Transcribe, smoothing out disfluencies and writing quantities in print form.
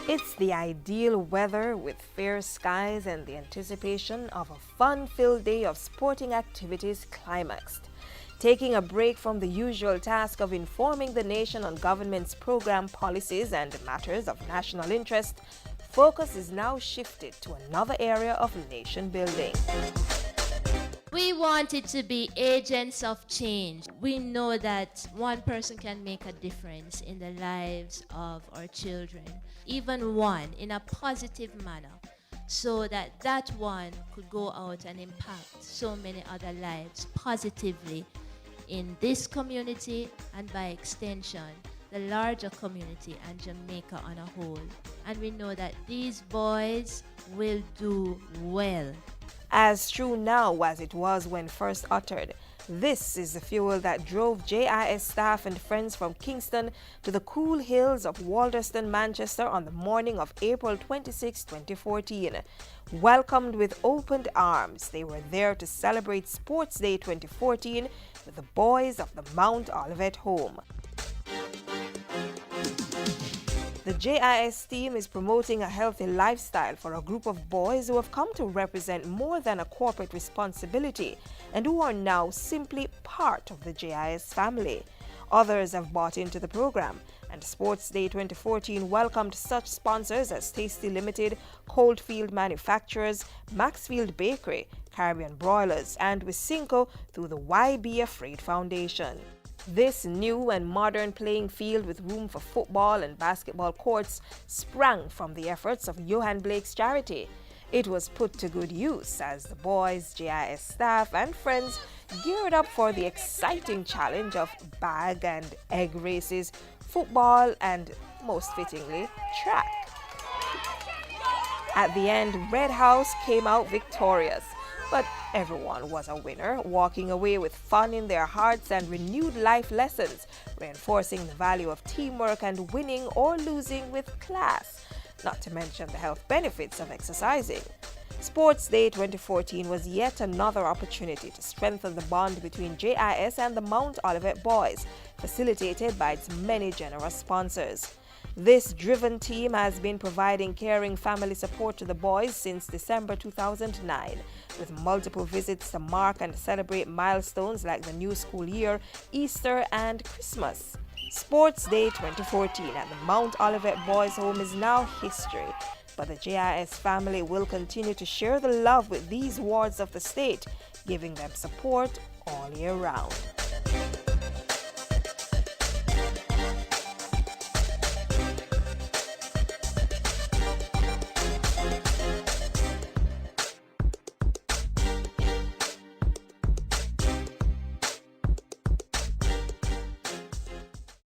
It's the ideal weather with fair skies and the anticipation of a fun-filled day of sporting activities climaxed. Taking a break from the usual task of informing the nation on government's program policies and matters of national interest, focus is now shifted to another area of nation building. We wanted to be agents of change. We know that one person can make a difference in the lives of our children, even one in a positive manner, so that one could go out and impact so many other lives positively in this community and by extension, the larger community and Jamaica on a whole. And we know that these boys will do well. As true now as it was when first uttered, this is the fuel that drove JIS staff and friends from Kingston to the cool hills of Walderston, Manchester on the morning of April 26, 2014. Welcomed with opened arms, they were there to celebrate Sports Day 2014 with the boys of the Mount Olivet home. The JIS team is promoting a healthy lifestyle for a group of boys who have come to represent more than a corporate responsibility and who are now simply part of the JIS family. Others have bought into the program, and Sports Day 2014 welcomed such sponsors as Tasty Limited, Coldfield Manufacturers, Maxfield Bakery, Caribbean Broilers, and Wisynco through the YBF Freight Foundation. This new and modern playing field with room for football and basketball courts sprang from the efforts of Johan Blake's charity. It was put to good use as the boys, JIS staff and friends geared up for the exciting challenge of bag and egg races, football and, most fittingly, track. At the end, Red House came out victorious. But everyone was a winner, walking away with fun in their hearts and renewed life lessons, reinforcing the value of teamwork and winning or losing with class, not to mention the health benefits of exercising. Sports Day 2014 was yet another opportunity to strengthen the bond between JIS and the Mount Olivet boys, facilitated by its many generous sponsors. This driven team has been providing caring family support to the boys since December 2009, with multiple visits to mark and celebrate milestones like the new school year, Easter, and Christmas. Sports Day 2014 at the Mount Olivet Boys Home is now history, but the JIS family will continue to share the love with these wards of the state, giving them support all year round.